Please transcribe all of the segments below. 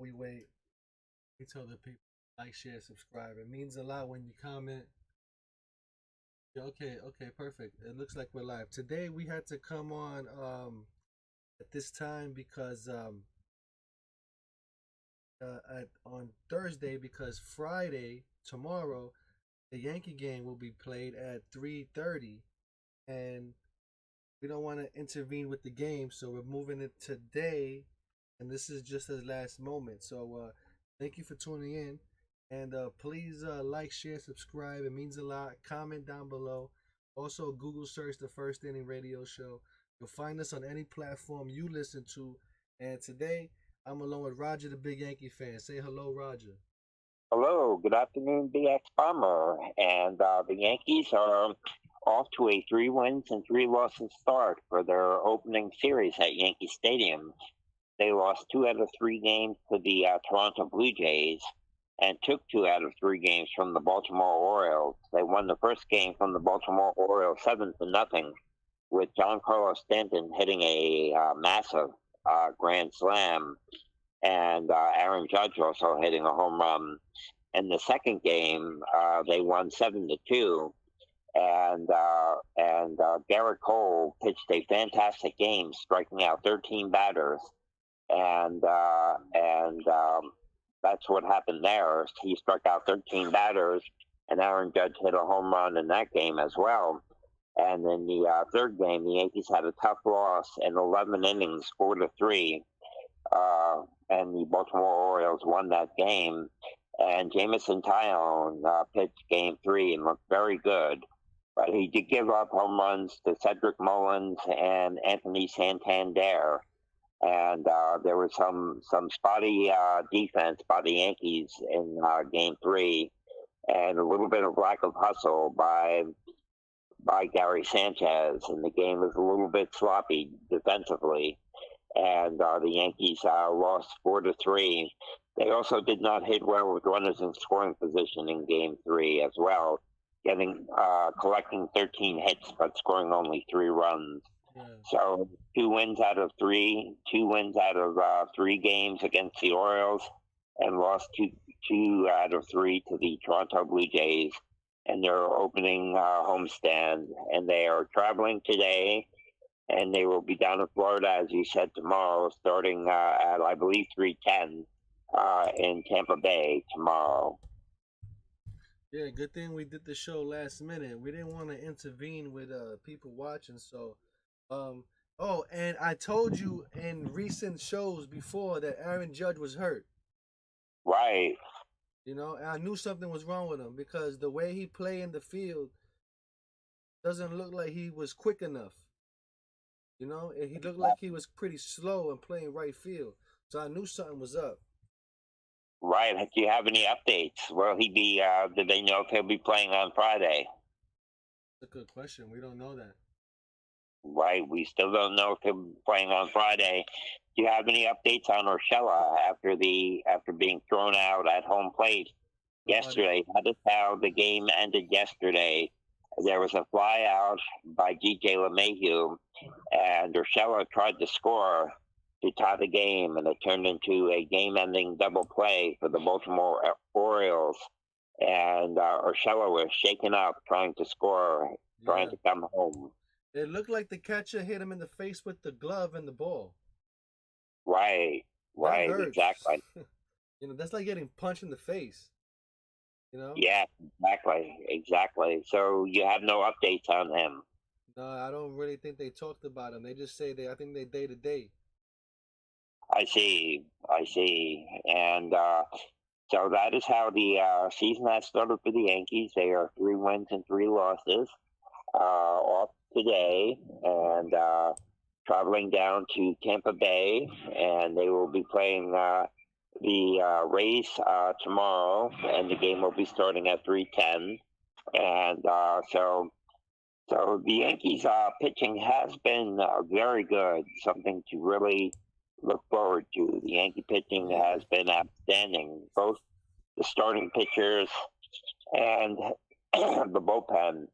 We wait. We tell the people like, share, subscribe. It means a lot when you comment. Yeah, okay, okay, perfect. It looks like we're live. Today we had to come on at this time because on Thursday because Friday tomorrow the Yankee game will be played at 3:30 and we don't want to intervene with the game, so we're moving it today, and this is just the last moment. So thank you for tuning in, and please like, share, subscribe. It means a lot. Comment down below. Also, Google search the First Inning Radio Show. You'll find us on any platform you listen to. And today, I'm alone with Roger, the big Yankee fan. Say hello, Roger. Hello, good afternoon, BX Bomber. And the Yankees are off to a 3 wins and 3 losses start for their opening series at Yankee Stadium. They lost 2 out of 3 games to the Toronto Blue Jays and took 2 out of 3 games from the Baltimore Orioles. They won the first game from the Baltimore Orioles 7-0, with Giancarlo Stanton hitting a massive grand slam and Aaron Judge also hitting a home run. In the second game, they won 7-2, and Garrett Cole pitched a fantastic game, striking out 13 batters, and that's what happened there. He struck out 13 batters, and Aaron Judge hit a home run in that game as well. And in the third game, the Yankees had a tough loss in 11 innings, 4-3. And the Baltimore Orioles won that game. And Jamison Tyone pitched Game 3 and looked very good. But he did give up home runs to Cedric Mullins and Anthony Santander. And there was some spotty defense by the Yankees in Game 3, and a little bit of lack of hustle by Gary Sanchez. And the game was a little bit sloppy defensively. And the Yankees lost 4-3. They also did not hit well with runners in scoring position in Game 3 as well, collecting 13 hits but scoring only 3 runs. Yeah. So 2 wins out of 3 games against the Orioles, and lost two out of 3 to the Toronto Blue Jays in their opening homestand. And they are traveling today, and they will be down in Florida, as you said, tomorrow, starting at, I believe, 3:10 in Tampa Bay tomorrow. Yeah, good thing we did the show last minute. We didn't want to intervene with people watching, so oh, and I told you in recent shows before that Aaron Judge was hurt. Right. You know, and I knew something was wrong with him because the way he played in the field doesn't look like he was quick enough. You know, and he looked like he was pretty slow and playing right field. So I knew something was up. Right. Do you have any updates? Will he be? Do they know if he'll be playing on Friday? That's a good question. We don't know that. Right. We still don't know if he'll be playing on Friday. Do you have any updates on Urshela after being thrown out at home plate yesterday? That is how the game ended yesterday. There was a fly out by G.J. LeMahieu, and Urshela tried to score to tie the game, and it turned into a game-ending double play for the Baltimore Orioles. And Urshela was shaken up trying to score, trying to come home. It looked like the catcher hit him in the face with the glove and the ball. Right, exactly. You know, that's like getting punched in the face. You know? Yeah, exactly. So you have no updates on him? No, I don't really think they talked about him. They just say I think they day to day. I see. And so that is how the season has started for the Yankees. They are 3 wins and 3 losses, off today, and traveling down to Tampa Bay, and they will be playing the Rays tomorrow, and the game will be starting at 3:10. And so the Yankees pitching has been very good, something to really look forward to. The Yankee pitching has been outstanding, both the starting pitchers and the bullpen.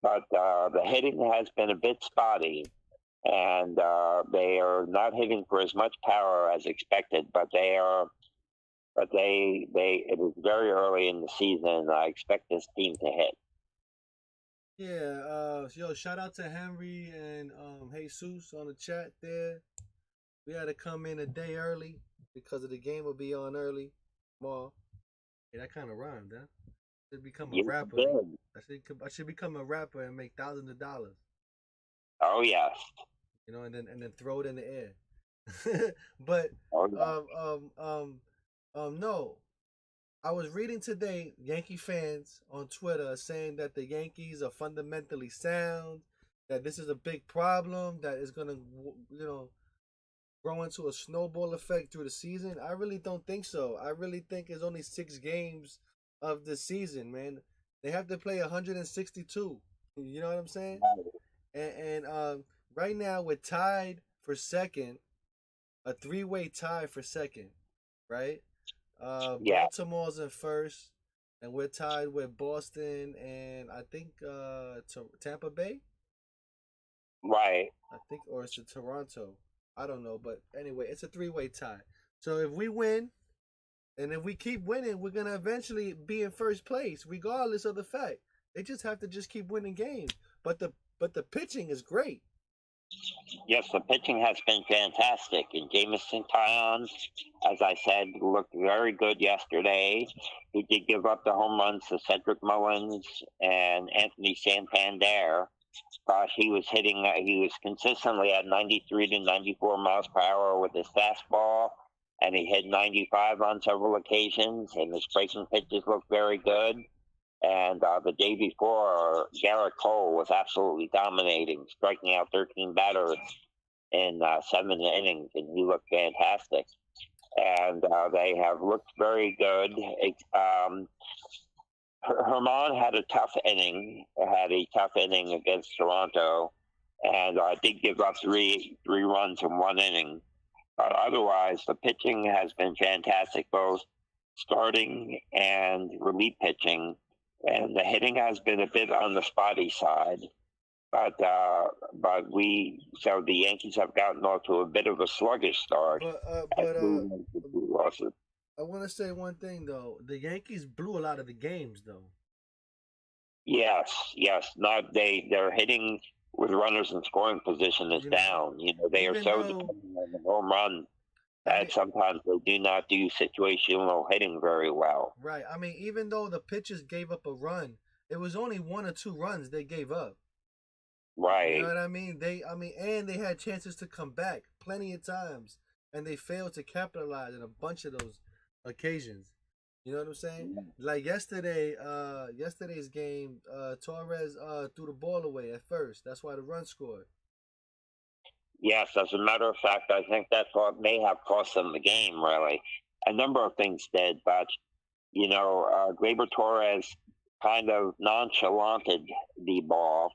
But the hitting has been a bit spotty, and they are not hitting for as much power as expected, but they are but it is very early in the season, and I expect this team to hit. Yeah, yo, shout out to Henry and Jesus on the chat there. We had to come in a day early because of the game will be on early tomorrow. Yeah, that kind of rhymed, huh? Should become a Yes, rapper. good. I should become a rapper and make thousands of dollars. Oh yes. And then throw it in the air. But Oh yeah. um um um no. I was reading today Yankee fans on Twitter saying that the Yankees are fundamentally sound, that this is a big problem that is gonna grow into a snowball effect through the season. I really don't think so. I really think it's only 6 games of the season, man. They have to play 162. You know what I'm saying? And right now we're tied for second, a three-way tie for second, right? Yeah. Baltimore's in first, and we're tied with Boston and I think Tampa Bay. Right. I think, or it's Toronto. I don't know, but anyway, it's a three-way tie. So if we win, and if we keep winning, we're gonna eventually be in first place, regardless of the fact. They just have to just keep winning games. But the pitching is great. Yes, the pitching has been fantastic. And Jamison Tyons, as I said, looked very good yesterday. He did give up the home runs to Cedric Mullins and Anthony Santander. Gosh, he was hitting. He was consistently at 93 to 94 miles per hour with his fastball, and he hit 95 on several occasions. And his breaking pitches looked very good. And the day before, Garrett Cole was absolutely dominating, striking out 13 batters in 7 innings, and he looked fantastic. And they have looked very good. Herman had a tough inning, against Toronto, and did give up three runs in 1 inning. But otherwise, the pitching has been fantastic, both starting and relief pitching, and the hitting has been a bit on the spotty side. But the Yankees have gotten off to a bit of a sluggish start. Losses. I want to say one thing though. The Yankees blew a lot of the games though. Yes, yes. Not they're hitting with runners in scoring position is down. They are so dependent on the home run that sometimes they do not do situational hitting very well. Right. I mean, even though the pitchers gave up a run, it was only 1 or 2 runs they gave up. Right. You know what I mean? And they had chances to come back plenty of times, and they failed to capitalize in a bunch of those occasions. You know what I'm saying? Like yesterday's game, Torres threw the ball away at first. That's why the run scored. Yes, as a matter of fact, I think that thought may have cost them the game. Really, a number of things did, but Gleyber Torres kind of nonchalanted the ball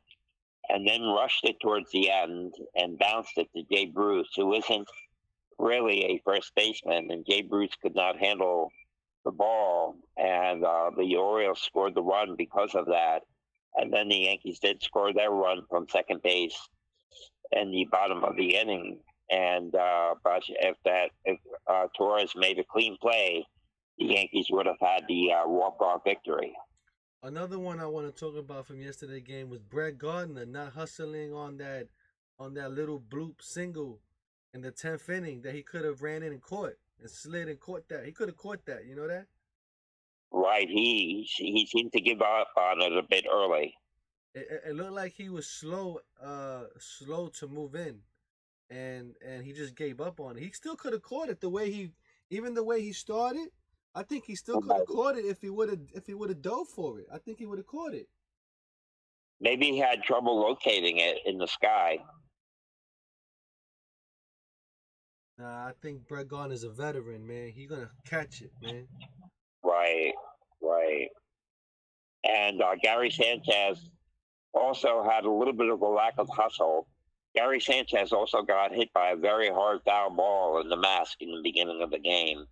and then rushed it towards the end and bounced it to Jay Bruce, who isn't really a first baseman, and Jay Bruce could not handle the ball, and the Orioles scored the run because of that. And then the Yankees did score their run from second base in the bottom of the inning. And but if Torres made a clean play, the Yankees would have had the walk-off victory. Another one I want to talk about from yesterday's game was Brett Gardner not hustling on that little bloop single in the 10th inning that he could have ran in and caught and slid and caught that. He could have caught that. You know that? Right. He seemed to give up on it a bit early. It looked like he was slow to move in, and he just gave up on it. He still could have caught it the way he started. I think he still could have caught it if he would have dove for it. I think he would have caught it. Maybe he had trouble locating it in the sky. Nah, I think Brett Gardner's a veteran, man. He's gonna catch it, man. Right. And Gary Sanchez also had a little bit of a lack of hustle. Gary Sanchez also got hit by a very hard foul ball in the mask in the beginning of the game.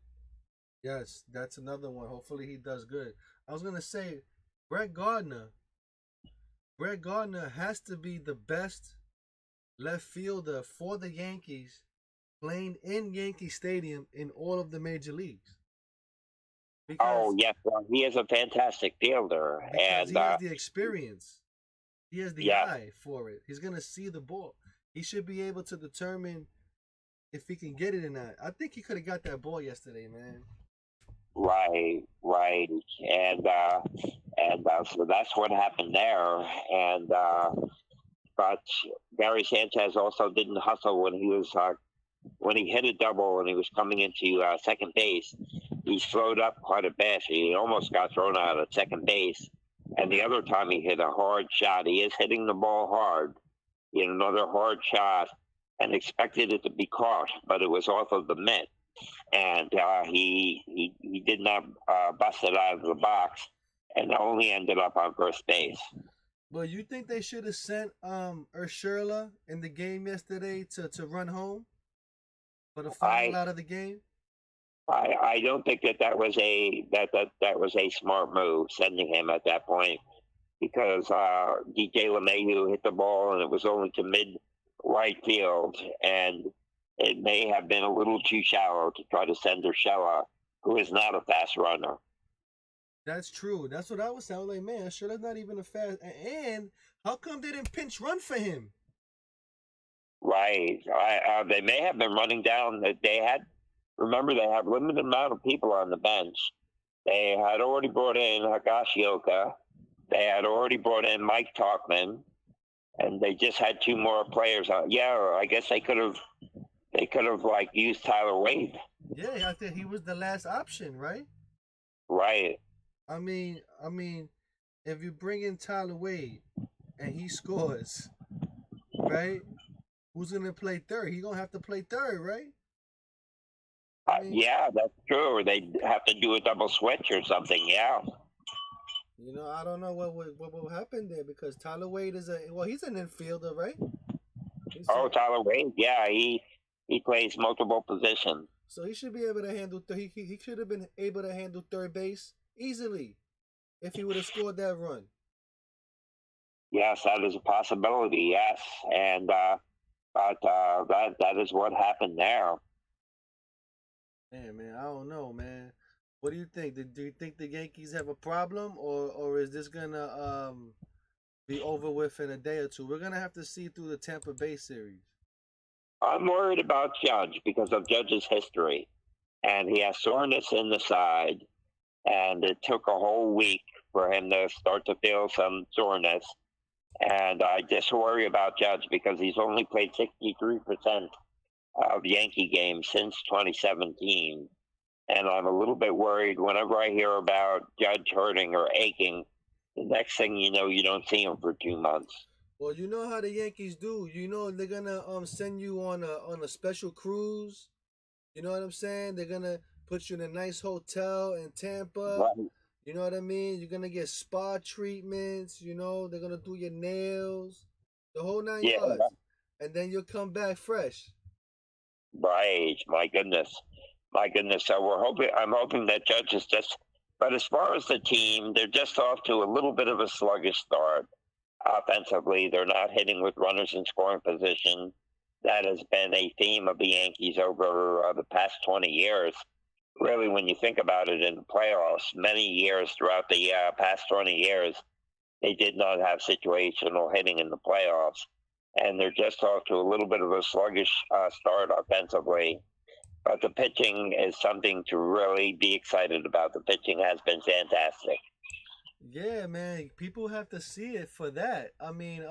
Yes, that's another one. Hopefully he does good. I was gonna say, Brett Gardner has to be the best left fielder for the Yankees playing in Yankee Stadium in all of the major leagues. because Oh yes, well, he is a fantastic fielder, because and he has the experience. He has the yes, eye for it. He's gonna see the ball. He should be able to determine if he can get it or not. I think he could have got that ball yesterday, man. right, right, and so that's what happened there, and but Gary Sanchez also didn't hustle when he hit a double and he was coming into second base. He slowed up quite a bit. He almost got thrown out at second base. And the other time he hit a hard shot. He is hitting the ball hard. He hit another hard shot and expected it to be caught, but it was off of the mitt. And he did not bust it out of the box and only ended up on first base. Well, you think they should have sent Urshela in the game yesterday to run home for the final I out of the game? I don't think that was a smart move sending him at that point because DJ LeMahieu hit the ball and it was only to mid right field and it may have been a little too shallow to try to send Urshela, who is not a fast runner. That's true. That's what I was saying. I was like, man, Urshela's not even a fast. And how come they didn't pinch run for him? Right. They may have been running down. They had. Remember, they had limited amount of people on the bench. They had already brought in Higashioka. They had already brought in Mike Talkman, and they just had two more players. Yeah, I guess they could have. They could have like used Tyler Wade. Yeah, I think he was the last option, right? Right. I mean, if you bring in Tyler Wade and he scores, right? Who's gonna play third? He gonna have to play third, right? I mean, Yeah, that's true. They have to do a double switch or something. Yeah. I don't know what will happen there because Tyler Wade is he's an infielder, right? He's Oh, Tyler Wade. Yeah, he plays multiple positions. so he should be able to handle. He should have been able to handle third base easily if he would have scored that run. Yes, that is a possibility. Yes, and but that is what happened there. Man, I don't know, man. What do you think? Do you think the Yankees have a problem, or is this gonna be over with in a day or two? We're gonna have to see through the Tampa Bay series. I'm worried about Judge because of Judge's history, and he has soreness in the side, and it took a whole week for him to start to feel some soreness. And I just worry about Judge because he's only played 63% of Yankee games since 2017. And I'm a little bit worried whenever I hear about Judge hurting or aching. The next thing you know, you don't see him for 2 months. Well, you know how the Yankees do. You know they're gonna send you on a special cruise. You know what I'm saying? They're gonna put you in a nice hotel in Tampa. Right. You know what I mean? You're gonna get spa treatments. They're gonna do your nails, the whole nine Yeah, yards, and then you'll come back fresh. right. My goodness. My goodness. So I'm hoping that Judge is just, but as far as the team, they're just off to a little bit of a sluggish start. Offensively, they're not hitting with runners in scoring position. That has been a theme of the Yankees over the past 20 years. Really, when you think about it in the playoffs, many years throughout the past 20 years, they did not have situational hitting in the playoffs. And they're just off to a little bit of a sluggish start offensively. But the pitching is something to really be excited about. The pitching has been fantastic. Yeah, man. People have to see it for that. I mean,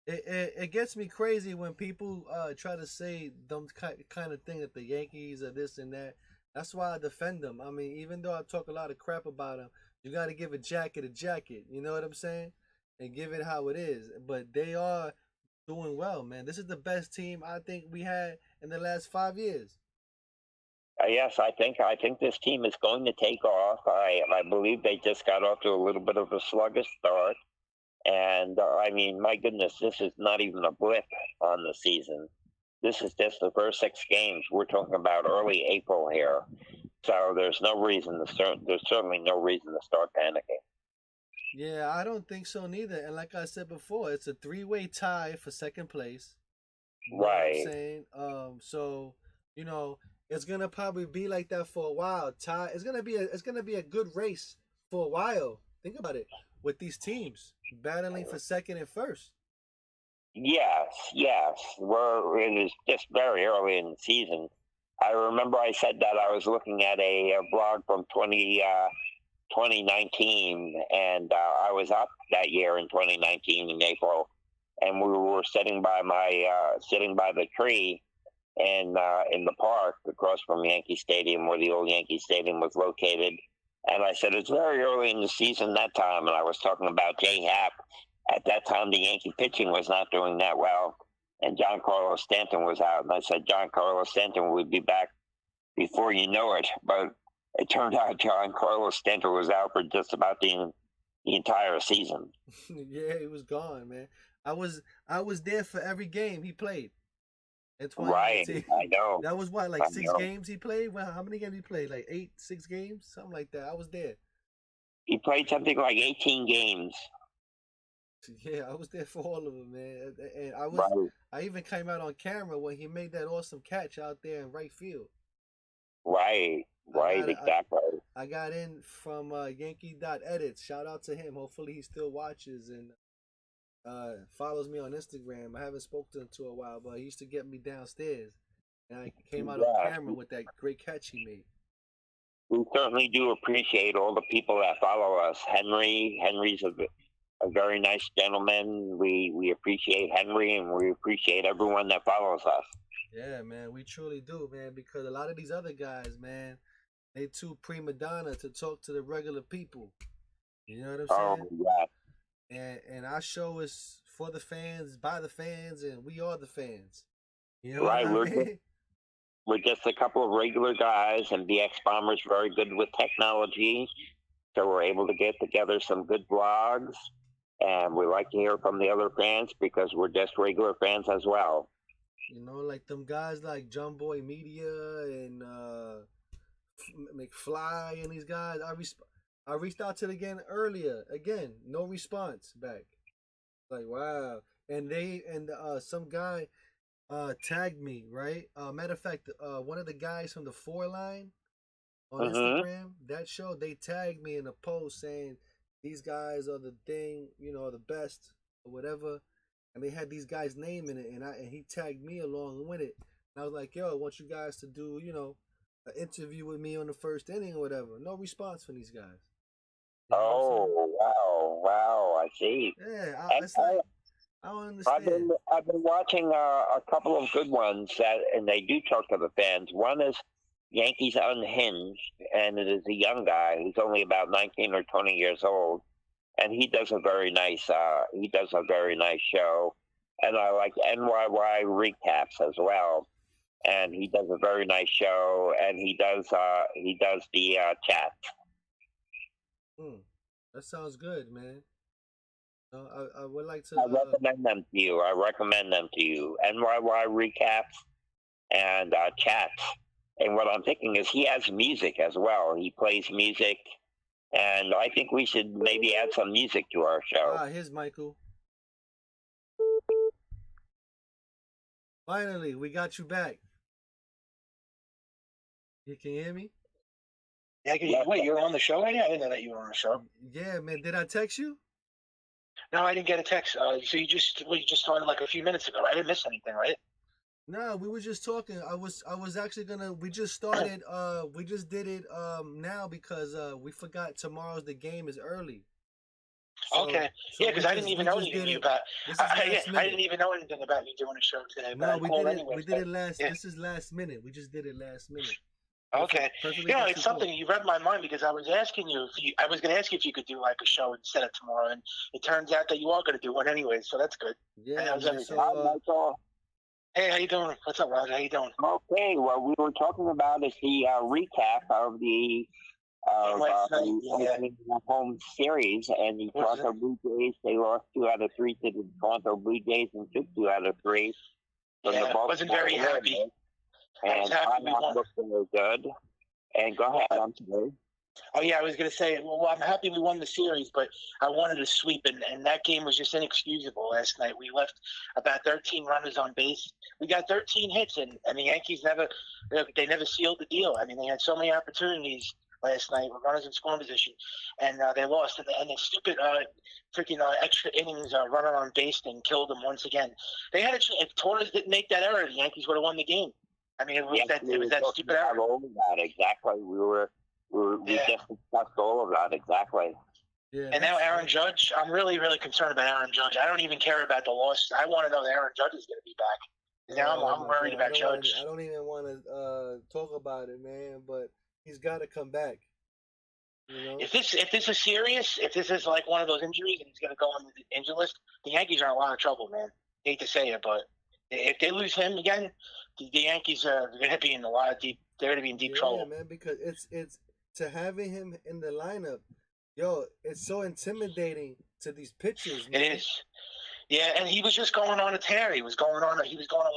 it gets me crazy when people try to say them kind of thing that the Yankees are this and that. That's why I defend them. I mean, even though I talk a lot of crap about them, you got to give a jacket a jacket. You know what I'm saying? And give it how it is. But they are doing well, man. This is the best team I think we had in the last 5 years. Yes, I think this team is going to take off. I believe they just got off to a little bit of a sluggish start, and I mean, my goodness, this is not even a blip on the season. This is just the first 6 games. We're talking about early April here, so there's no reason to start. There's certainly no reason to start panicking. Yeah, I don't think so neither. And like I said before, it's a three-way tie for second place. You know what I'm Right. saying? So, you know, it's gonna probably be like that for a while. Ty, it's gonna be a good race for a while. Think about it with these teams battling for second and first. Yes, yes. It is just very early in the season. I remember I said that I was looking at a blog from 2019, and I was up that year in 2019 in April, and we were sitting by the tree in the park across from Yankee Stadium, where the old Yankee Stadium was located. And I said it's very early in the season that time, and I was talking about J Happ. At that time, the Yankee pitching was not doing that well, and John Carlos Stanton was out. And I said John Carlos Stanton would be back before you know it. But it turned out John Carlos Stanton was out for just about the entire season. Yeah, he was gone, man. I was there for every game he played in Right, 2019. I know. That was what, like I six know. games he played? Well, how many games he played? Like eight, 6 games, something like that. I was there. He played something like 18 games. Yeah, I was there for all of them, man. And Right, I even came out on camera when he made that awesome catch out there in right field. right, I right, got exactly. I got in from Yankee.edits. Shout out to him. Hopefully he still watches and follows me on Instagram. I haven't spoken to him to a while, but he used to get me downstairs. And I came out on Yeah, camera with that great catch he made. we certainly do appreciate all the people that follow us. Henry's a very nice gentleman. We appreciate Henry, and we appreciate everyone that follows us. Yeah, man, we truly do, man, because a lot of these other guys, man, they too prima donna to talk to the regular people. You know what I'm Oh saying? yeah, And our show is for the fans, by the fans, and we are the fans. You know what right. I mean? We're just a couple of regular guys, and BX Bomber's very good with technology, so we're able to get together some good blogs, and we like to hear from the other fans because we're just regular fans as well. You know, like them guys like Jumboy Media and McFly and these guys. I reached out to them again earlier. Again, no response back. Like wow. And some guy tagged me, right? Matter of fact, one of the guys from the Four Line on Hmm. Instagram, that show, they tagged me in a post saying these guys are the thing, you know, are the best or whatever. And they had these guys' name in it, and he tagged me along with it. And I was like, yo, I want you guys to do, you know, an interview with me on the first inning or whatever. No response from these guys. You know what I'm saying? Oh wow, wow! I see. Yeah, And it's like I don't understand. I've been watching a couple of good ones and they do talk to the fans. One is Yankees Unhinged, and it is a young guy who's only about 19 or 20 years old, and he does a very nice show. And I like NYY recaps as well, and he does a very nice show, and he does the chat. Hmm. That sounds good, man. I would like to. I recommend them to you. I recommend them to you. NYY recaps and chats. And what I'm thinking is he has music as well. He plays music, and I think we should maybe add some music to our show. Here's Michael. Finally, we got you back. You can hear me? Yeah, wait, you're on the show right now? I didn't know that you were on the show. Yeah, man. Did I text you? No, I didn't get a text. So you just started like a few minutes ago. I didn't miss anything, right? No, we were just talking. I was actually gonna. We just started. We just did it now because we forgot tomorrow's the game is early. Okay. Yeah, because I didn't even know anything about. I minute. didn't even know anything about you doing a show today. But No, I we called did it. anyway. We did it last. Yeah. This is last minute. We just did it last minute. Okay. Perfectly You know, what it's you something called. you read my mind because I was asking you I was going to ask you if you could do like a show instead of tomorrow, and it turns out that you are going to do one anyway. So that's good. Yeah. How's Man, everything? Hi, so Michael. Hey, how you doing? What's up, Roger? How you doing? Okay, what we were talking about is the recap of the Last night, yeah. opening home series, and the What's Toronto Blue Jays, they lost 2 out of 3 to the Toronto Blue Jays and took 2 out of 3 from the Yeah, Baltimore wasn't very happy. Ravens. I was And happy I'm we not won. looking very good. And go ahead, I'm sorry. Oh yeah, I was gonna say. Well, I'm happy we won the series, but I wanted a sweep, and that game was just inexcusable last night. We left about 13 runners on base. We got 13 hits, and the Yankees never sealed the deal. I mean, they had so many opportunities last night with runners in scoring position, and they lost. And the stupid freaking extra innings runner on base thing killed them once again. They had if Torres didn't make that error, the Yankees would have won the game. I mean, it was that stupid error. All of that, exactly. We just discussed all of that, exactly. Yeah, and now Aaron Judge, I'm really, really concerned about Aaron Judge. I don't even care about the loss. I want to know that Aaron Judge is going to be back. Now I'm worried about Judge. I don't even want to talk about it, man. But he's got to come back. You know? If this is serious, if this is like one of those injuries and he's going to go on the injury list, the Yankees are in a lot of trouble, man. Hate to say it, but if they lose him again, the Yankees are going to be in a lot of deep. They're going to be in deep trouble, man. Because it's to having him in the lineup, it's so intimidating to these pitchers. Man. It is. Yeah, and he was just going on a tear. He was going on one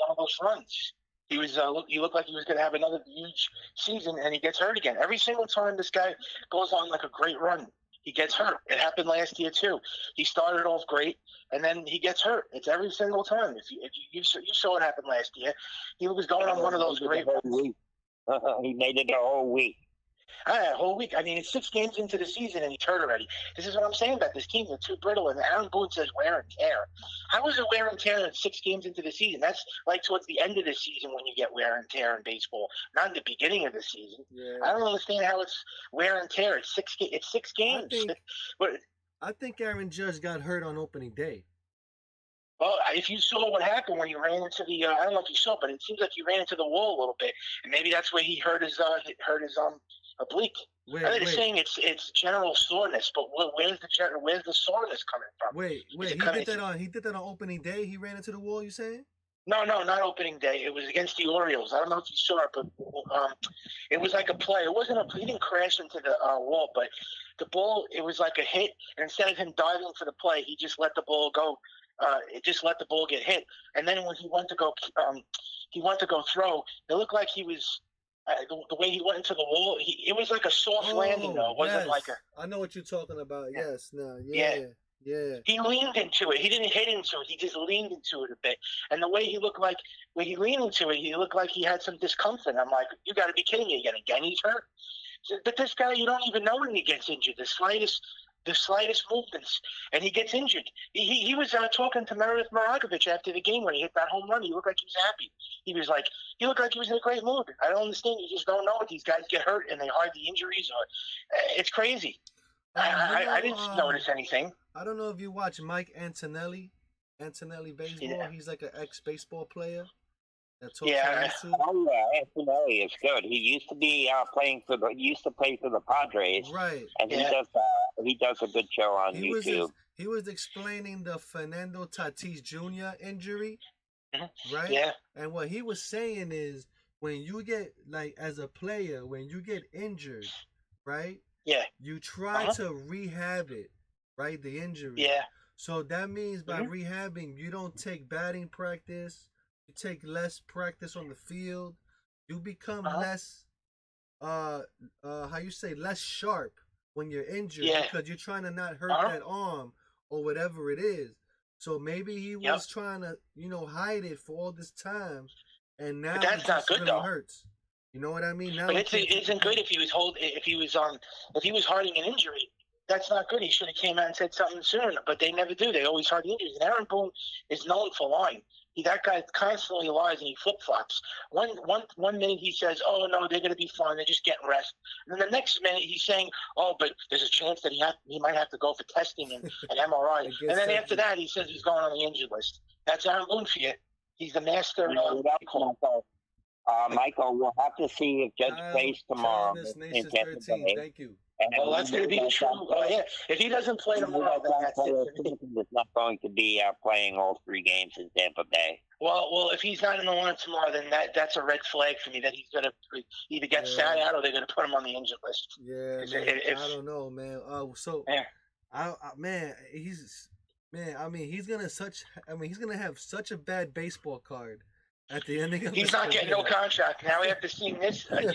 of those runs. He looked like he was going to have another huge season, and he gets hurt again. Every single time this guy goes on like a great run, he gets hurt. It happened last year too. He started off great, and then he gets hurt. It's every single time. If you saw it happen last year, he was going on one of those great runs. He made it a whole week. A whole week. I mean, it's 6 games into the season and he's hurt already. This is what I'm saying about this team. They're too brittle. And Aaron Boone says wear and tear. How is it wear and tear in 6 games into the season? That's like towards the end of the season when you get wear and tear in baseball, not in the beginning of the season. Yeah. I don't understand how it's wear and tear. It's 6 games. I think Aaron Judge got hurt on opening day. Well, if you saw what happened when you ran into the, I don't know if you saw, but it seems like you ran into the wall a little bit, and maybe that's where he hurt his oblique. They're saying it's general soreness, but where's the soreness coming from? Wait, he did that on opening day. He ran into the wall. You saying? No, not opening day. It was against the Orioles. I don't know if you saw it, but it was like a play. It wasn't he didn't crash into the wall, but the ball, it was like a hit, and instead of him diving for the play, he just let the ball go. It just let the ball get hit, and then when he went to go throw, it looked like he was the way he went into the wall. It was like a soft landing, though. It wasn't like a. I know what you're talking about. Yeah. Yes, no, yeah. He leaned into it. He didn't hit into it. He just leaned into it a bit, and the way he looked like when he leaned into it, he looked like he had some discomfort. I'm like, you got to be kidding me again. He's hurt. But this guy, you don't even know when he gets injured. The slightest movements, and he gets injured. He was talking to Meredith Maragovich after the game when he hit that home run. He looked like he was happy. He looked like he was in a great mood. I don't understand. You just don't know what these guys get hurt and they hide the injuries. It's crazy. I didn't notice anything. I don't know if you watch Mike Antonelli baseball. Yeah. He's like an ex-baseball player. Antonelli is good. He used to be play for the Padres, right? And he does a good show on YouTube. He was explaining the Fernando Tatis Jr. injury, right? Yeah. And what he was saying is, when you get as a player, when you get injured, right? Yeah. You try to rehab it, right? The injury. Yeah. So that means by rehabbing, you don't take batting practice. You take less practice on the field. You become less, less sharp when you're injured because you're trying to not hurt that arm or whatever it is. So maybe he was trying to, hide it for all this time, and now that's not good really hurts. You know what I mean? Now but it isn't good if he was hiding an injury. That's not good. He should have came out and said something sooner, but they never do. They always hide the injuries. And Aaron Boone is known for lying. That guy constantly lies and he flip-flops. One minute he says, oh, no, they're going to be fine. They're just getting rest. And then the next minute he's saying, oh, but there's a chance that he might have to go for testing and MRI. And then after that he says he's going on the injured list. That's Aaron Boone for you. He's the master of Michael, we'll have to see if Judge plays tomorrow. Thank you. Well, that's going to be the truth. Oh, yeah. If he doesn't play tomorrow, then that's it. He's not going to be playing all 3 games in Tampa Bay. Well, if he's not in the lineup tomorrow, then that's a red flag for me that he's going to either get sat out or they're going to put him on the injured list. Yeah, I don't know, man. He's gonna have such a bad baseball card at the ending of he's not getting no contract. Now after seeing this, we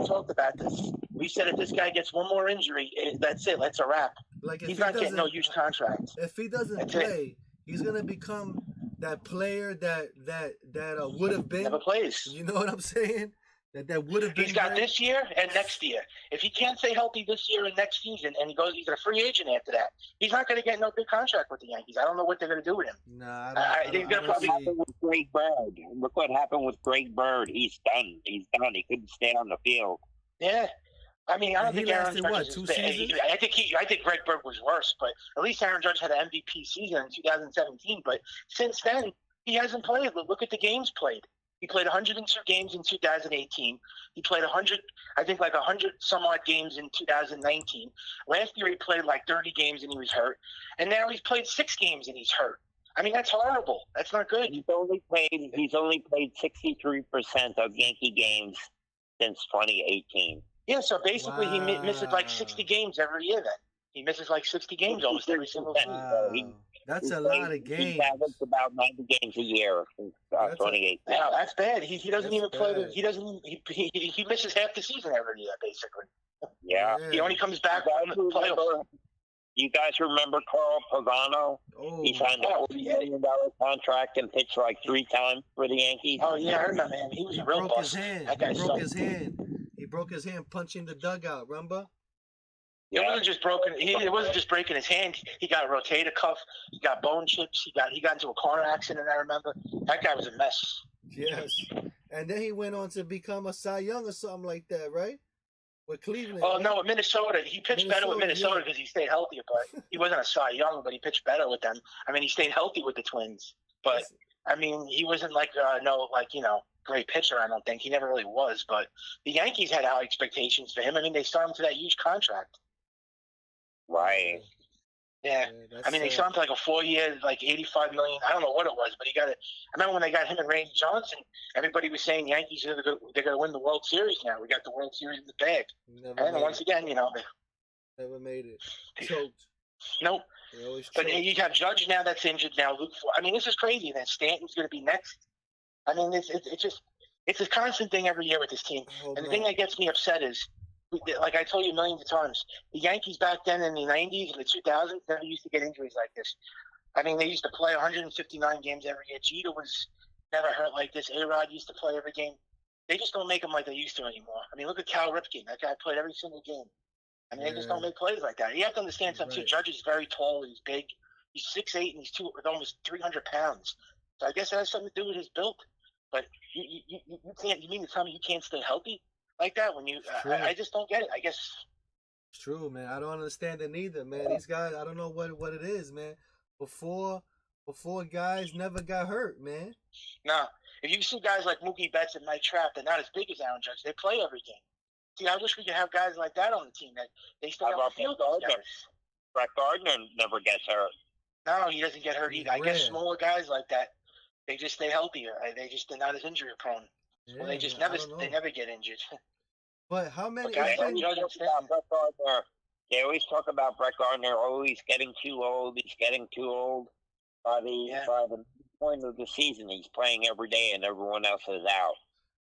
talked about this. We said if this guy gets one more injury, that's it. That's a wrap. Like He's not getting no huge contract. If he doesn't That's play, he's gonna become that player that would have been. Never plays. You know what I'm saying? That would have been. He's got this year and next year. If he can't stay healthy this year and next season, and he's a free agent after that, he's not going to get no big contract with the Yankees. I don't know what they're going to do with him. Nah, Look what happened with Greg Bird. Look what happened with Greg Bird. He's done. He's done. He couldn't stay on the field. Yeah. I mean, I don't think Aaron Judge is bad. I think Greg Bird was worse, but at least Aaron Judge had an MVP season in 2017. But since then, he hasn't played. Look at the games played. He played 102 games in 2018. He played 100 some odd games in 2019. Last year he played like 30 games and he was hurt. And now he's played 6 games and he's hurt. I mean, that's horrible. That's not good. He's only played 63% of Yankee games since 2018. Yeah, so basically he misses like 60 games every year then. He misses like 60 games almost every single season. Wow. That's a lot of games. He averages about 90 games a year since 2018. Yeah, that's bad. He doesn't even play. He misses half the season every year, basically. Yeah. He only comes back on the playoffs. You guys remember Carl Pagano? Oh, he signed a $40 million contract and pitched like 3 times for the Yankees. Oh, yeah, I remember him. He was a real bust. He broke his hand punching the dugout, remember? It wasn't just broken. It wasn't just breaking his hand. He got a rotator cuff. He got bone chips. He got into a car accident. I remember that guy was a mess. Yes, and then he went on to become a Cy Young or something like that, right? With Cleveland. Oh no, with Minnesota. He pitched better with Minnesota because he stayed healthy. But he wasn't a Cy Young, but he pitched better with them. I mean, he stayed healthy with the Twins. But I mean, he wasn't great pitcher. I don't think he never really was. But the Yankees had high expectations for him. I mean, they signed him to that huge contract. Right. Yeah. I mean, they signed him to like a 4-year, like $85 million. I don't know what it was, but he got it. I remember when they got him and Randy Johnson, everybody was saying Yankees they're going to win the World Series now. We got the World Series in the bag. And once again, never made it. Choked. Nope. But you have Judge now that's injured now. I mean, this is crazy. And then Stanton's going to be next. I mean, it's a constant thing every year with this team. And the thing that gets me upset is, like I told you millions of times, the Yankees back then in the 90s and the 2000s never used to get injuries like this. I mean, they used to play 159 games every year. Jeter was never hurt like this. A-Rod used to play every game. They just don't make them like they used to anymore. I mean, look at Cal Ripken. That guy played every single game. I mean, they just don't make plays like that. You have to understand something, too. Judge is very tall. He's big. He's 6'8", and he's with almost 300 pounds. So I guess that has something to do with his build. But you can't – you mean to tell me you can't stay healthy like that when you I just don't get it. I guess it's true, man. I don't understand it neither, man. These guys, I don't know what it is, man. Before guys never got hurt, man. No. If you see guys like Mookie Betts and Mike Trout, they're not as big as Aaron Judge. They play every game. See, I wish we could have guys like that on the team that they still have field guys. Brett Gardner never gets hurt. No, he doesn't get hurt either. I guess smaller guys like that, they just stay healthier. They're not as injury prone. Yeah, well, they never get injured. But how many? They always talk about Brett Gardner always getting too old. He's getting too old. By the point of the season, he's playing every day, and everyone else is out.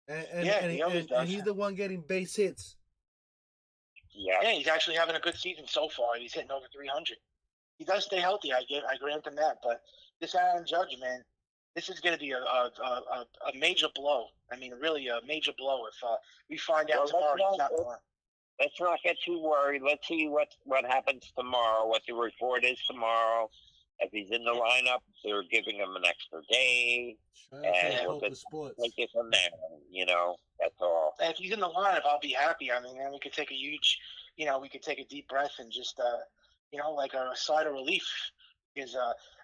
And he's the one getting base hits. Yeah, he's actually having a good season so far. He's hitting over 300. He does stay healthy. I grant him that. But this Aaron Judge, man, this is going to be a major blow. I mean, really a major blow if we find out tomorrow he's not playing. Let's not get too worried. Let's see what happens tomorrow, what the report is tomorrow. If he's in the lineup, they're giving him an extra day. And we'll just take it from there, that's all. If he's in the lineup, I'll be happy. I mean, then we could take a deep breath and just, like a sigh of relief. Because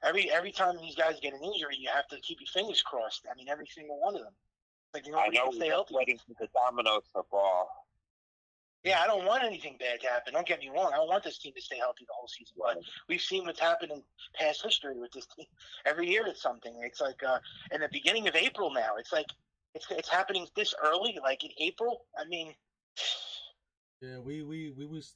every time these guys get an injury, you have to keep your fingers crossed. I mean, every single one of them. Like, I know we're waiting for the dominoes to fall. Yeah, I don't want anything bad to happen. Don't get me wrong. I want this team to stay healthy the whole season. But we've seen what's happened in past history with this team. Every year it's something. It's like in the beginning of April now. It's like it's happening this early, like in April. I mean, yeah, we was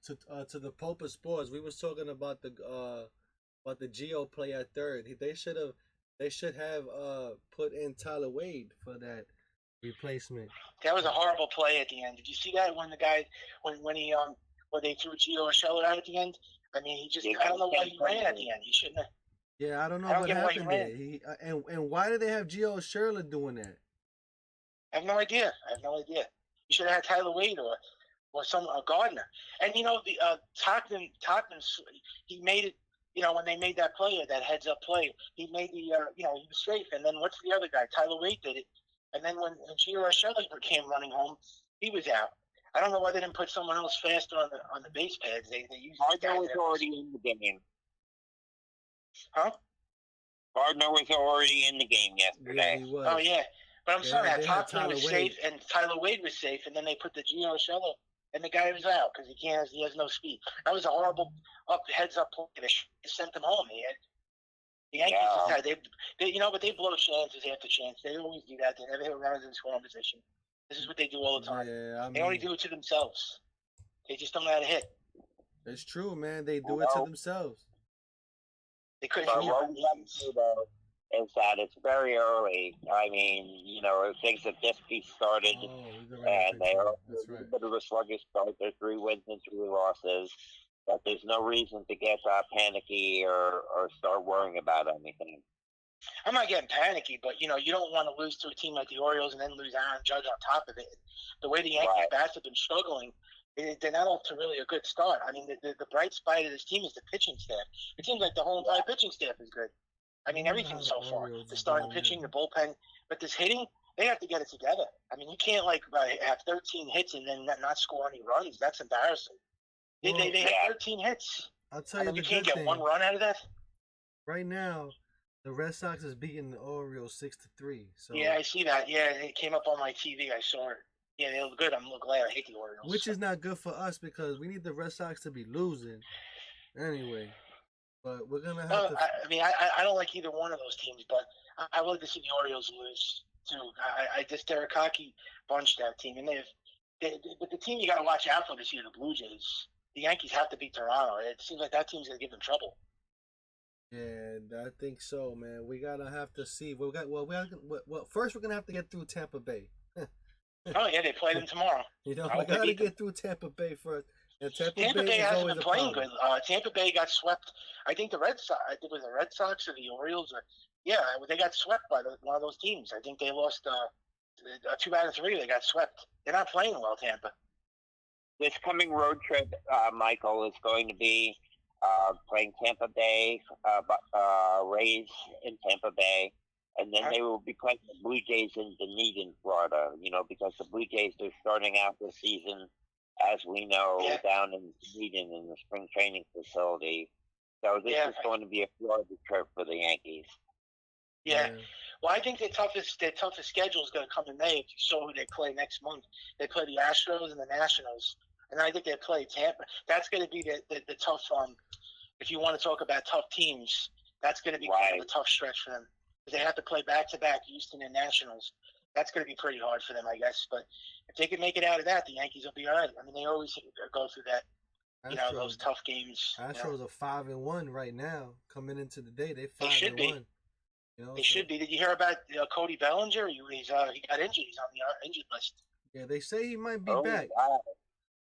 to the Pope of Sports. We was talking about the Geo play at third. They should have put in Tyler Wade for that replacement. That was a horrible play at the end. Did you see that when the guy when he when they threw Gio Urshela out at the end? I mean, he just I don't know why he ran at the end. He shouldn't have. Yeah, I don't know I don't what get why he happened ran. there. And why did they have Gio Shirley doing that? I have no idea. You should have had Tyler Wade or some Gardner. And you know the Tachman he made it. You know when they made that play, that heads up play, he made the you know he was safe. And then what's the other guy? Tyler Wade did it. And then when Gio Urshela came running home, he was out. I don't know why they didn't put someone else faster on the base pads. They used Gardner was already in the game. Huh? Gardner was already in the game yesterday. Yeah, he was. Oh yeah, but I'm sorry, Tachman was Wade. safe and Tyler Wade was safe, and then they put the Gio Urshela, and the guy was out because he has no speed. That was a horrible heads up play. They sent him home. The Yankees just had they you know, but they blow chances after chance. They always do that. They never hit runners in scoring position. This is what they do all the time. Yeah, I mean, they only do it to themselves. They just don't know how to hit. It's true, man. They do it to themselves. They couldn't But hit what we have to do, though, is that it's very early. I mean, you know, things have just be started, and they are a bit of a sluggish start. There's 3 wins and 3 losses. But there's no reason to get panicky or start worrying about anything. I'm not getting panicky, but you know, you don't want to lose to a team like the Orioles and then lose Aaron Judge on top of it. The way the Yankees bats have been struggling, they're not off to really a good start. I mean, the bright spot of this team is the pitching staff. It seems like the whole entire pitching staff is good. I mean, everything so far. The starting pitching, the bullpen, but this hitting, they have to get it together. I mean, you can't have 13 hits and then not score any runs. That's embarrassing. They had 13 hits. I'll tell you, you can't get 1 run out of that. Right now, the Red Sox is beating the Orioles 6-3. So yeah, I see that. Yeah, it came up on my TV. I saw it. Yeah, they look good. I'm glad. I hate the Orioles. Which is not good for us because we need the Red Sox to be losing anyway. But we're gonna have to. I mean, I don't like either one of those teams, but I would like to see the Orioles lose too. They're a cocky bunch, that team, and but the team you got to watch out for this year, the Blue Jays. The Yankees have to beat Toronto. It seems like that team's gonna give them trouble. Yeah, I think so, man. We gotta have to see. First we're gonna have to get through Tampa Bay. Oh yeah, they play them tomorrow. You know, we gotta get through Tampa Bay first. And Tampa Bay hasn't been playing good. Tampa Bay got swept. I think the Red Sox. It was the Red Sox or the Orioles. They got swept by one of those teams. I think they lost 2 out of 3. They got swept. They're not playing well, Tampa. This coming road trip, Michael, is going to be playing Tampa Bay, Rays in Tampa Bay, and then they will be playing the Blue Jays in Dunedin, Florida. You know, because the Blue Jays are starting out the season, as we know, down in Dunedin in the spring training facility. So this is going to be a Florida trip for the Yankees. Yeah. Well, I think their toughest schedule is going to come in May. If you saw who they play next month, they play the Astros and the Nationals, and I think they play Tampa. That's going to be the tough. If you want to talk about tough teams, that's going to be kind of a tough stretch for them. They have to play back-to-back Houston and Nationals. That's going to be pretty hard for them, I guess. But if they can make it out of that, the Yankees will be all right. I mean, they always go through that. Those tough games. Astros are 5-1 right now. Coming into the day, they 5-1. They should be. Did you hear about Cody Bellinger? He got injured. He's on the injured list. Yeah, they say he might be back. Wow.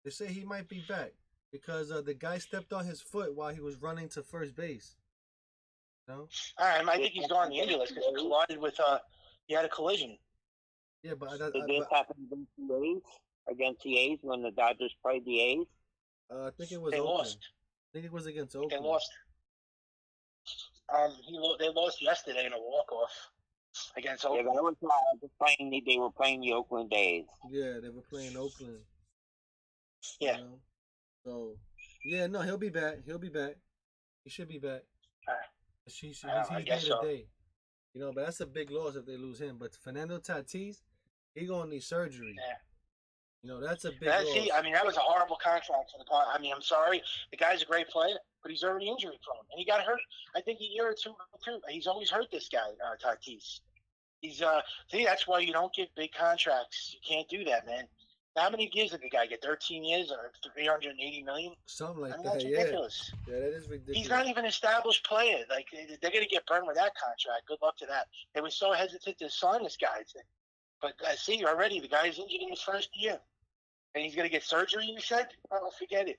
They say he might be back because the guy stepped on his foot while he was running to first base. No? I think he's gone on the injured list because he collided with. He had a collision. Yeah, but did this happen against the A's when the Dodgers played the A's? I think it was. They lost. I think it was against Oakland. They lost. They lost yesterday in a walk-off against Oakland. Yeah, they were playing the Oakland A's. Yeah, they were playing Oakland. Yeah. You know? So, no, he'll be back. He should be back. He's day to day. You know, but that's a big loss if they lose him. But Fernando Tatis, he gonna need surgery. Yeah. You know, that's a big loss. I mean, that was a horrible contract for the part. I mean, I'm sorry. The guy's a great player, but he's already injury prone. And he got hurt, I think, a year or two. He's always hurt, this guy, Tatis. That's why you don't give big contracts. You can't do that, man. How many years did the guy get? 13 years or $380 million? Something like that, that's ridiculous. Yeah, that is ridiculous. He's not even an established player. Like, they're going to get burned with that contract. Good luck to that. They were so hesitant to sign this guy. But see, already the guy's injured in his first year, and he's going to get surgery. You said, "Oh, forget it."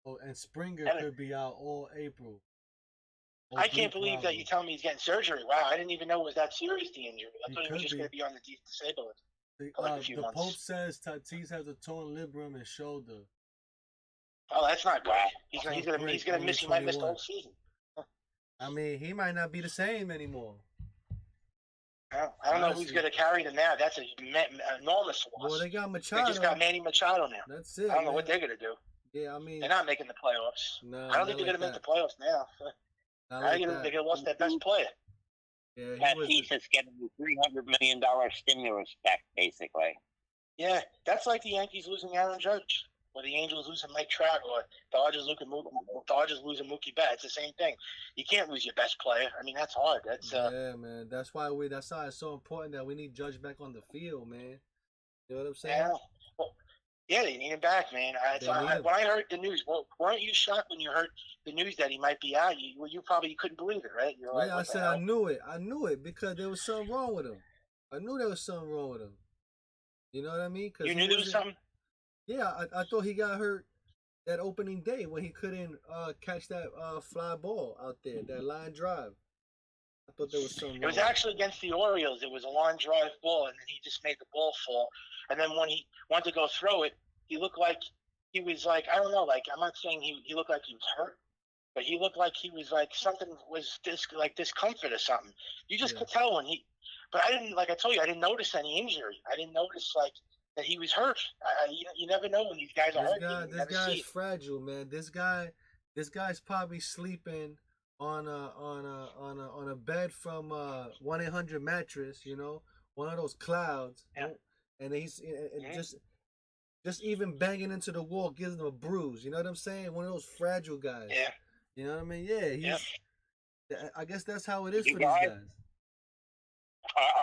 Oh, and Springer And could be out all April. I can't believe that you tell me he's getting surgery. Wow, I didn't even know it was that serious, the injury. I thought he was just going to be on the disabled for like a few months. Pope says Tatis has a torn labrum and shoulder. Oh, that's not good. He's gonna miss. He might miss the whole season. I mean, he might not be the same anymore. I don't know who's going to carry them now. That's an enormous loss. Well, they got Machado. They just got Manny Machado now. That's it. I don't know what they're going to do. Yeah, I mean, they're not making the playoffs. No, I don't think they're going to make the playoffs now. They're going to lost their best player. Yeah, Tatis is getting a $300 million stimulus check, basically. Yeah, that's like the Yankees losing Aaron Judge, or the Angels losing Mike Trout, or Dodgers losing Mookie Betts. It's the same thing. You can't lose your best player. I mean, that's hard. That's yeah, man. That's why it's so important that we need Judge back on the field, man. You know what I'm saying? Yeah. Well, yeah, they need him back, man. When I heard the news, weren't you shocked when you heard the news that he might be out? You probably couldn't believe it, right? You're like, I said I knew it because there was something wrong with him. I knew there was something wrong with him. You know what I mean? You knew there was something? Yeah, I thought he got hurt that opening day when he couldn't catch that fly ball out there, that line drive. I thought there was something. It was actually against the Orioles. It was a line drive ball, and then he just made the ball fall. And then when he went to go throw it, he looked like he was like, I don't know, like I'm not saying he looked like he was hurt, but he looked like he was like something was discomfort or something. You just could tell when he. But I didn't, like I told you, I didn't notice any injury. I didn't notice like that he was hurt. You never know when these guys are hurt. This guy's fragile, man. This guy's probably sleeping on a bed from 1-800 mattress, you know, one of those clouds, and he's just even banging into the wall gives him a bruise. You know what I'm saying? One of those fragile guys. Yeah. You know what I mean? Yeah. I guess that's how it is for these guys.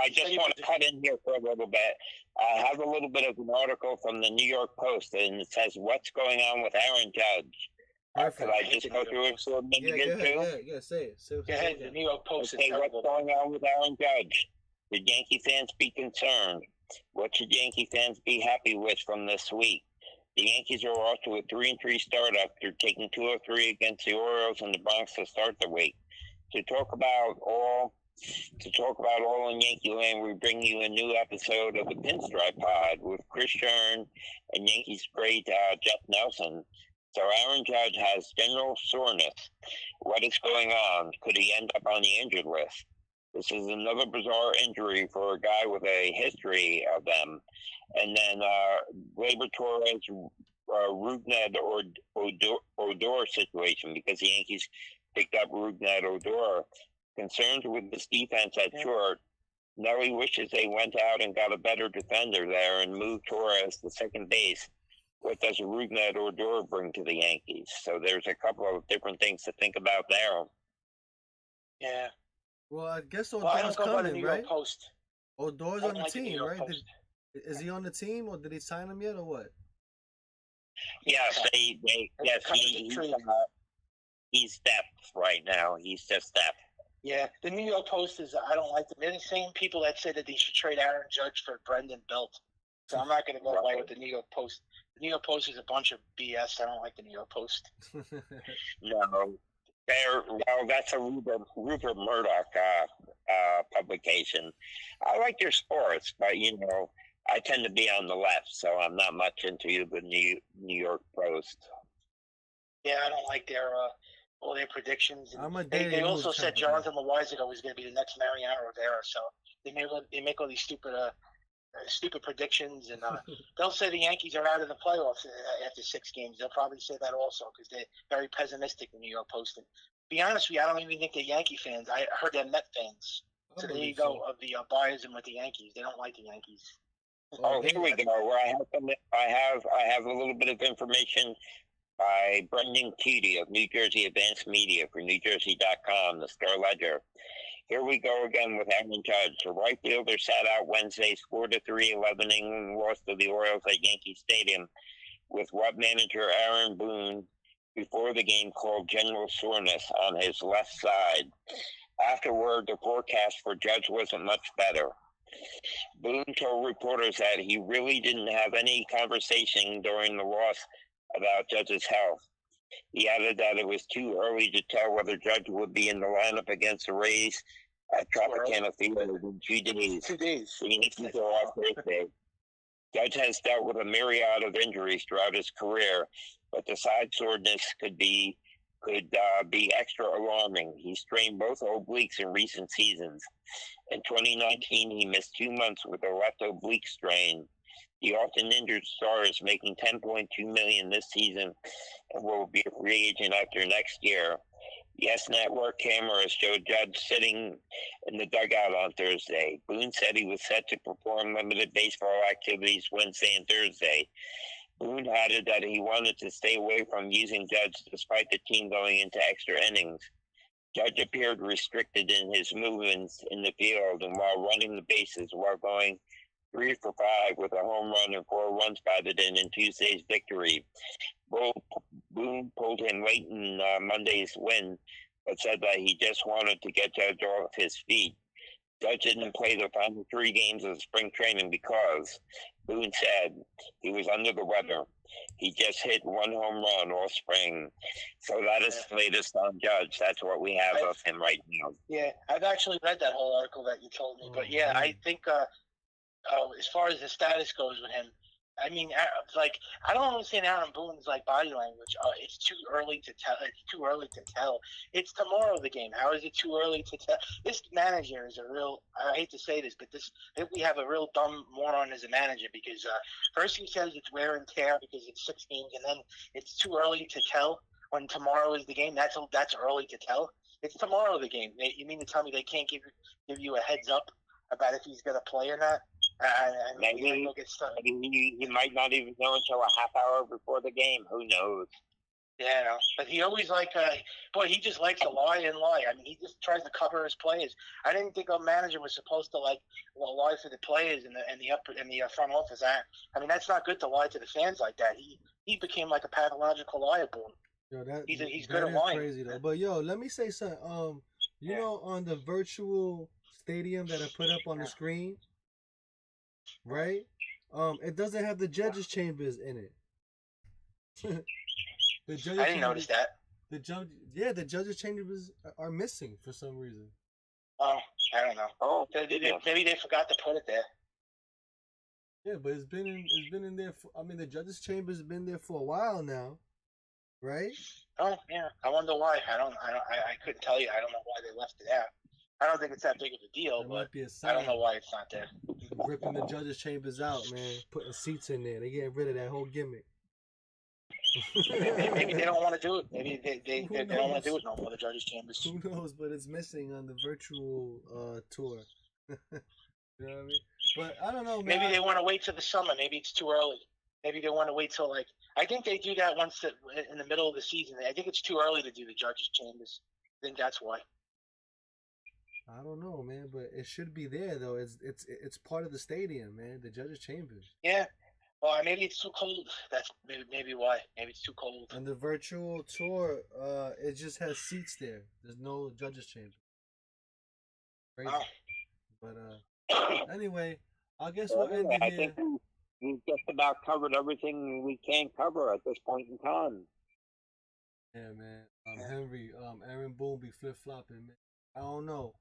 I just want to cut in here for a little bit. I have a little bit of an article from the New York Post, and it says, "What's going on with Aaron Judge?" Could I just go through it for a minute or two? Yeah, say it. Go ahead, the New York Post. Okay, what's going on with Aaron Judge? Should Yankee fans be concerned? What should Yankee fans be happy with from this week? The Yankees are off to a 3-3 start after taking 2 of 3 against the Orioles in the Bronx to start the week. To talk about all in Yankee Land, we bring you a new episode of the Pinstripe Pod with Chris Shern and Yankees great Jeff Nelson. So Aaron Judge has general soreness. What is going on? Could he end up on the injured list? This is another bizarre injury for a guy with a history of them. And then Gleyber Torres, Rougned Odor situation, because the Yankees picked up Rougned Odor. Concerns with this defense at short. Nelly wishes they went out and got a better defender there and moved Torres to second base. What does Rougned Odor bring to the Yankees? So there's a couple of different things to think about there. Yeah. Well, I guess Odor's coming, right? Post. Odor's on the team, right? Is he on the team, or did he sign him yet, or what? Yes, he's depth right now. He's just depth. Yeah, the New York Post I don't like them. They're the same people that say that they should trade Aaron Judge for Brendan Belt. So I'm not going to go away with the New York Post. The New York Post is a bunch of BS. I don't like the New York Post. No. That's a Rupert Murdoch publication. I like their sports, but, I tend to be on the left, so I'm not much into the New York Post. Yeah, I don't like all their predictions. They also said Jonathan Loaizaga was going to be the next Mariano Rivera, so they make all these stupid predictions, and they'll say the Yankees are out of the playoffs after 6 games. They'll probably say that also because they're very pessimistic, the New York Post. And to be honest with you, I don't even think they're Yankee fans. I heard they're Met fans. So there you go, of the biasm with the Yankees. They don't like the Yankees. Oh, here we go. I have a little bit of information by Brendan Keaty of New Jersey Advanced Media for NewJersey.com, the Star Ledger. Here we go again with Aaron Judge. The right fielder sat out Wednesday's 4-3 11-inning loss to the Orioles at Yankee Stadium with what manager Aaron Boone before the game called general soreness on his left side. Afterward, the forecast for Judge wasn't much better. Boone told reporters that he really didn't have any conversation during the loss about Judge's health. He added that it was too early to tell whether Judge would be in the lineup against the Rays at Tropicana Field in 2 days. 2 days. The Yankees are off Thursday. Judge has dealt with a myriad of injuries throughout his career, but the side soreness could be extra alarming. He strained both obliques in recent seasons. In 2019, he missed 2 months with a left oblique strain. The often injured star is making $10.2 million this season and will be a free agent after next year. Yes Network cameras showed Judge sitting in the dugout on Thursday. Boone said he was set to perform limited baseball activities Wednesday and Thursday. Boone added that he wanted to stay away from using Judge despite the team going into extra innings. Judge appeared restricted in his movements in the field and while running the bases while going 3 for 5 with a home run and 4 runs batted in Tuesday's victory. Boone pulled him late in Monday's win, but said that he just wanted to get Judge off his feet. Judge didn't play the final 3 games of spring training because, Boone said, he was under the weather. He just hit 1 home run all spring. So that is the latest on Judge. That's what we have of him right now. Yeah, I've actually read that whole article that you told me. But yeah, I think as far as the status goes with him, I mean, like, I don't understand Aaron Boone's like body language. It's too early to tell. It's too early to tell. It's tomorrow the game. How is it too early to tell? This manager is a real. I hate to say this, but I think we have a real dumb moron as a manager because first he says it's wear and tear because it's 6 games, and then it's too early to tell when tomorrow is the game. That's early to tell. It's tomorrow the game. You mean to tell me they can't give you a heads up about if he's going to play or not? Maybe he might not even know until a half hour before the game. Who knows? Yeah, but he always he just likes to lie and lie. I mean, he just tries to cover his players. I didn't think a manager was supposed to lie to the players in the front office. I mean, that's not good to lie to the fans like that. He became like a pathological liar, Boone. Yo, he's good at lying. Crazy though. But yo, let me say something. You know, on the virtual stadium that I put up on the screen. Right? It doesn't have the judges' chambers in it. I didn't notice that. The judges' chambers are missing for some reason. Oh, I don't know. Oh, maybe they forgot to put it there. Yeah, but it's been in there. The judges' chambers have been there for a while now, right? Oh yeah, I wonder why. I couldn't tell you. I don't know why they left it out. I don't think it's that big of a deal, but I don't know why it's not there. Ripping the judges' chambers out, man. Putting seats in there. They getting rid of that whole gimmick. Maybe they don't want to do it. Maybe they don't want to do it no more, the judges' chambers. Who knows, but it's missing on the virtual tour. You know what I mean? But I don't know, man. Maybe they want to wait till the summer. Maybe it's too early. Maybe they want to wait till, I think they do that in the middle of the season. I think it's too early to do the judges' chambers. I think that's why. I don't know, man, but it should be there though. It's part of the stadium, man. The judges' chambers. Yeah. Well, maybe it's too cold. That's maybe why. Maybe it's too cold. And the virtual tour, it just has seats there. There's no judges' chamber. Crazy. Oh. But anyway, I guess we'll end it here. I think we've just about covered everything we can cover at this point in time. Yeah, man. Henry, Aaron Boone be flip flopping, man. I don't know.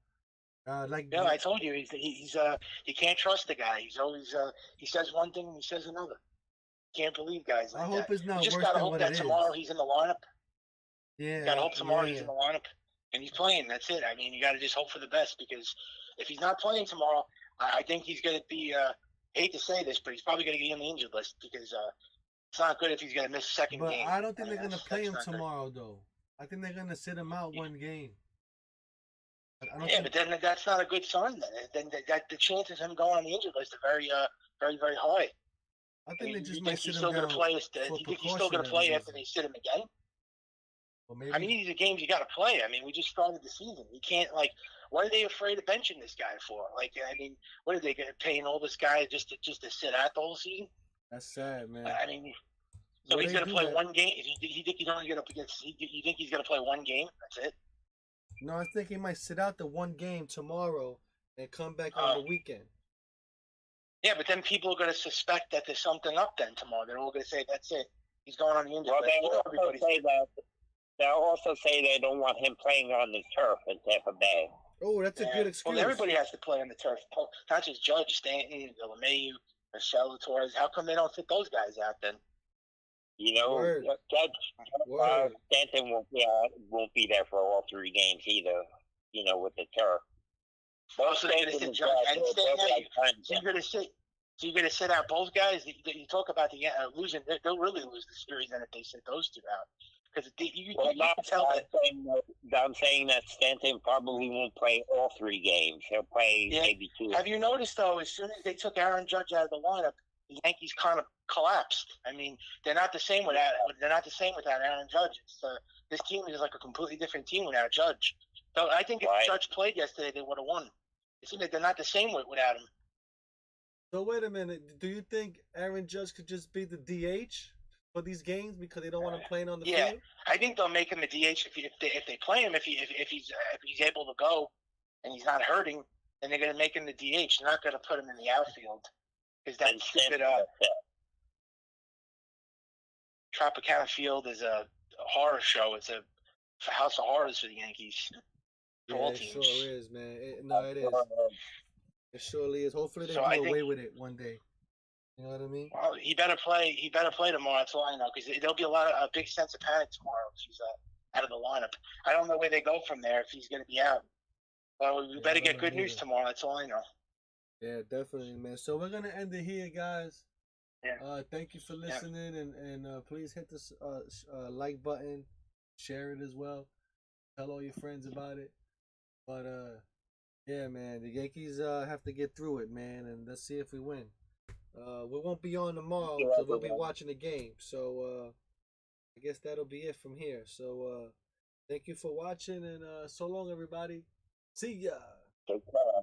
I told you, he's you can't trust the guy. He's always he says one thing and he says another. Can't believe guys like that. I hope it's not you just worse gotta than hope what that it tomorrow is. He's in the lineup. Yeah. You gotta hope tomorrow he's in the lineup and he's playing. That's it. I mean, you gotta just hope for the best because if he's not playing tomorrow, I think he's gonna be. I hate to say this, but he's probably gonna get on the injured list because it's not good if he's gonna miss second game. But I don't think they're gonna play him tomorrow though. I think they're gonna sit him out one game. But then that's not a good sign. Then the chances of him going on the injured list are very, very, very high. I think they just you might think he's sit still him going down. to play? Do you think he's still going to play after they sit him again? Well, maybe. I mean, these are games you got to play. I mean, we just started the season. You can't What are they afraid of benching this guy for? I mean, what are they going to paying all this guy just to sit out the whole season? That's sad, man. I mean, so he's going to play one game. You think he's only going to You think he's going to play one game? That's it. No, I think he might sit out the one game tomorrow and come back on the weekend. Yeah, but then people are going to suspect that there's something up then tomorrow. They're all going to say, that's it. He's going on the injury Well, list. they'll also say they don't want him playing on the turf in Tampa Bay. Oh, that's a good excuse. Well, everybody has to play on the turf. Not just Judge, Stanton, LeMahieu, Michelle Torres. How come they don't fit those guys out then? You know, Word. Judge Stanton won't be there for all 3 games either. You know, with the turf. Also, they're going to sit Judge and Stanton. So you're going to sit out both guys. You talk about the losing. They'll really lose the series then if they sit those 2 out. Because you can tell that. I'm saying that Stanton probably won't play all 3 games. He'll play maybe 2. Have you noticed though? As soon as they took Aaron Judge out of the lineup, the Yankees kind of collapsed. I mean, they're not the same without Aaron Judge. This team is like a completely different team without Judge. So I think if Judge played yesterday, they would have won. It seems like they're not the same without him. So wait a minute. Do you think Aaron Judge could just be the DH for these games because they don't want him playing on the field? Yeah, I think they'll make him a DH if they play him. If he's able to go and he's not hurting, then they're going to make him the DH. They're not going to put him in the outfield because that stupid Tropicana Field is a horror show. It's a house of horrors for the Yankees. Yeah, it sure is, man. It is. It surely is. Hopefully they do away with it one day. You know what I mean? Well, he better play. He better play tomorrow. That's all I know. Because there'll be a big sense of panic tomorrow if he's out of the lineup. I don't know where they go from there if he's going to be out. Well, we better get good news tomorrow. That's all I know. Yeah, definitely, man. So we're gonna end it here, guys. Yeah. Thank you for listening, and please hit the like button, share it as well, tell all your friends about it. But yeah, man, the Yankees have to get through it, man, and let's see if we win. We won't be on tomorrow because we'll be watching the game. So I guess that'll be it from here. So thank you for watching, and so long, everybody. See ya. Take care.